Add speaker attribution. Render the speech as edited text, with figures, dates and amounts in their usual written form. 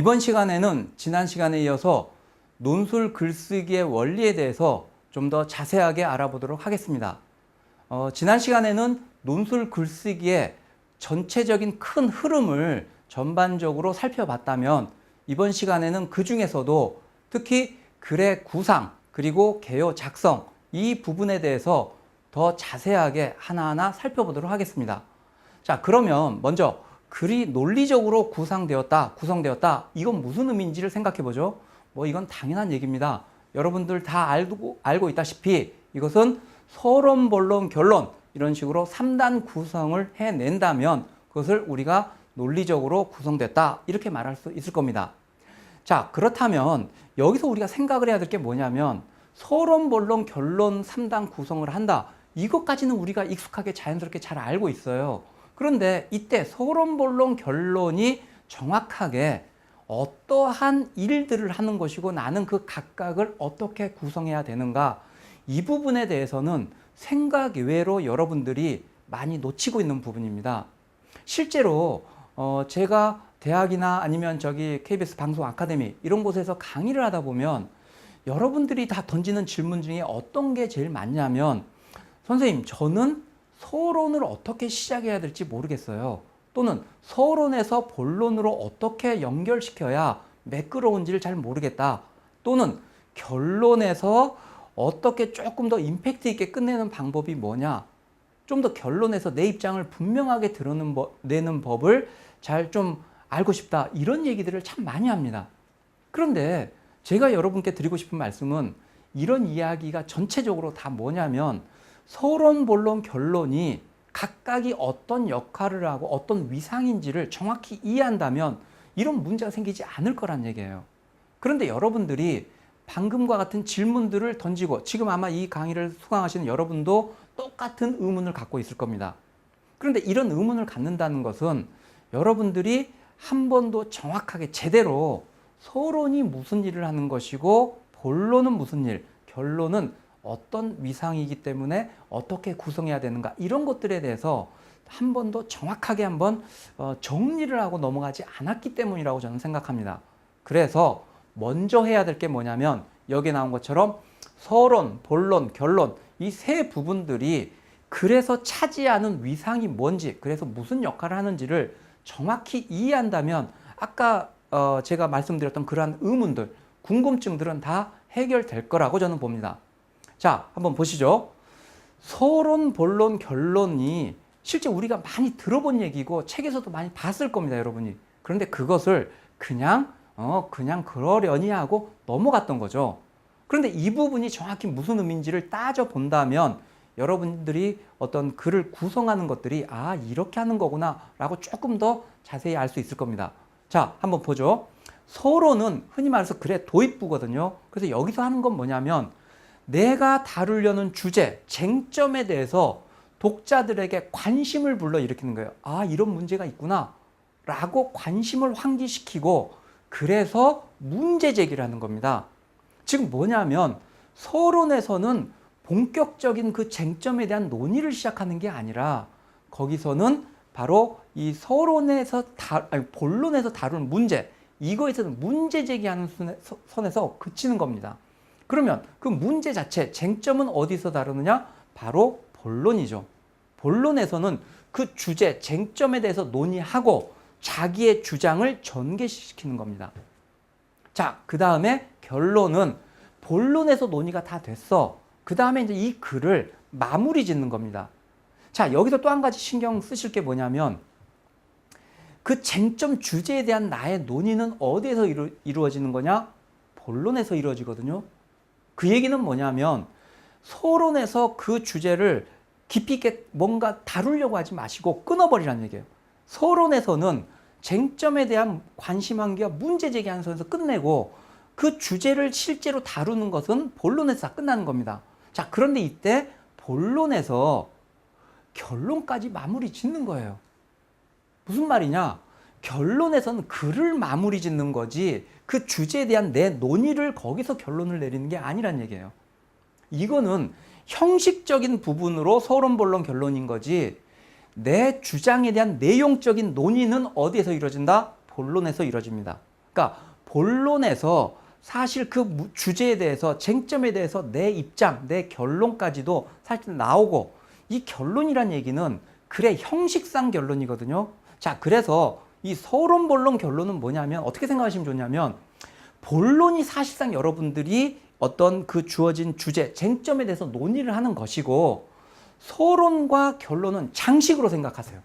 Speaker 1: 이번 시간에는 지난 시간에 이어서 논술 글쓰기의 원리에 대해서 좀 더 자세하게 알아보도록 하겠습니다. 지난 시간에는 논술 글쓰기의 전체적인 큰 흐름을 전반적으로 살펴봤다면 이번 시간에는 그 중에서도 특히 글의 구상 그리고 개요 작성 이 부분에 대해서 더 자세하게 하나하나 살펴보도록 하겠습니다. 자, 그러면 먼저 글이 논리적으로 구성되었다. 이건 무슨 의미인지를 생각해 보죠. 이건 당연한 얘기입니다. 여러분들 다 알고 있다시피 이것은 서론, 본론, 결론 이런 식으로 3단 구성을 해낸다면 그것을 우리가 논리적으로 구성됐다 이렇게 말할 수 있을 겁니다. 자, 그렇다면 여기서 우리가 생각을 해야 될 게 뭐냐면 서론, 본론, 결론 3단 구성을 한다. 이것까지는 우리가 익숙하게 자연스럽게 잘 알고 있어요. 그런데 이때 서론, 본론, 결론이 정확하게 어떠한 일들을 하는 것이고 나는 그 각각을 어떻게 구성해야 되는가 이 부분에 대해서는 생각 외로 여러분들이 많이 놓치고 있는 부분입니다. 실제로 제가 대학이나 아니면 KBS 방송 아카데미 이런 곳에서 강의를 하다 보면 여러분들이 다 던지는 질문 중에 어떤 게 제일 많냐면 선생님, 저는 서론을 어떻게 시작해야 될지 모르겠어요. 또는 서론에서 본론으로 어떻게 연결시켜야 매끄러운지를 잘 모르겠다. 또는 결론에서 어떻게 조금 더 임팩트 있게 끝내는 방법이 뭐냐. 좀 더 결론에서 내 입장을 분명하게 드러내는 법을 잘 좀 알고 싶다. 이런 얘기들을 참 많이 합니다. 그런데 제가 여러분께 드리고 싶은 말씀은 이런 이야기가 전체적으로 다 뭐냐면 서론, 본론, 결론이 각각이 어떤 역할을 하고 어떤 위상인지를 정확히 이해한다면 이런 문제가 생기지 않을 거란 얘기예요. 그런데 여러분들이 방금과 같은 질문들을 던지고 지금 아마 이 강의를 수강하시는 여러분도 똑같은 의문을 갖고 있을 겁니다. 그런데 이런 의문을 갖는다는 것은 여러분들이 한 번도 정확하게 제대로 서론이 무슨 일을 하는 것이고 본론은 무슨 일, 결론은 어떤 위상이기 때문에 어떻게 구성해야 되는가 이런 것들에 대해서 한 번도 정확하게 한번 정리를 하고 넘어가지 않았기 때문이라고 저는 생각합니다. 그래서 먼저 해야 될 게 뭐냐면 여기에 나온 것처럼 서론, 본론, 결론 이 세 부분들이 글에서 차지하는 위상이 뭔지 그래서 무슨 역할을 하는지를 정확히 이해한다면 아까 제가 말씀드렸던 그러한 의문들, 궁금증들은 다 해결될 거라고 저는 봅니다. 자, 한번 보시죠. 서론, 본론, 결론이 실제 우리가 많이 들어본 얘기고 책에서도 많이 봤을 겁니다, 여러분이. 그런데 그것을 그냥 그러려니 하고 넘어갔던 거죠. 그런데 이 부분이 정확히 무슨 의미인지를 따져 본다면 여러분들이 어떤 글을 구성하는 것들이 이렇게 하는 거구나 라고 조금 더 자세히 알 수 있을 겁니다. 자, 한번 보죠. 서론은 흔히 말해서 글의 도입부거든요. 그래서 여기서 하는 건 뭐냐면 내가 다루려는 주제, 쟁점에 대해서 독자들에게 관심을 불러일으키는 거예요. 이런 문제가 있구나 라고 관심을 환기시키고 그래서 문제 제기를 하는 겁니다. 지금 뭐냐면 서론에서는 본격적인 그 쟁점에 대한 논의를 시작하는 게 아니라 거기서는 바로 이 본론에서 다루는 문제, 이거에서는 문제 제기하는 선에서 그치는 겁니다. 그러면 그 문제 자체, 쟁점은 어디서 다루느냐? 바로 본론이죠. 본론에서는 그 주제, 쟁점에 대해서 논의하고 자기의 주장을 전개시키는 겁니다. 자, 그 다음에 결론은 본론에서 논의가 다 됐어. 그 다음에 이제 이 글을 마무리 짓는 겁니다. 자, 여기서 또 한 가지 신경 쓰실 게 뭐냐면 그 쟁점 주제에 대한 나의 논의는 어디에서 이루어지는 거냐? 본론에서 이루어지거든요. 그 얘기는 뭐냐면 서론에서 그 주제를 깊이 있게 뭔가 다루려고 하지 마시고 끊어버리라는 얘기예요. 서론에서는 쟁점에 대한 관심 한계와 문제 제기하는 선에서 끝내고 그 주제를 실제로 다루는 것은 본론에서 다 끝나는 겁니다. 자, 그런데 이때 본론에서 결론까지 마무리 짓는 거예요. 무슨 말이냐? 결론에서는 글을 마무리 짓는 거지 그 주제에 대한 내 논의를 거기서 결론을 내리는 게 아니란 얘기예요. 이거는 형식적인 부분으로 서론, 본론, 결론인 거지 내 주장에 대한 내용적인 논의는 어디에서 이루어진다? 본론에서 이루어집니다. 그러니까 본론에서 사실 그 주제에 대해서 쟁점에 대해서 내 입장, 내 결론까지도 사실 나오고 이 결론이란 얘기는 글의 형식상 결론이거든요. 자, 그래서 이 서론, 본론, 결론은 뭐냐면 어떻게 생각하시면 좋냐면 본론이 사실상 여러분들이 어떤 그 주어진 주제, 쟁점에 대해서 논의를 하는 것이고 서론과 결론은 장식으로 생각하세요.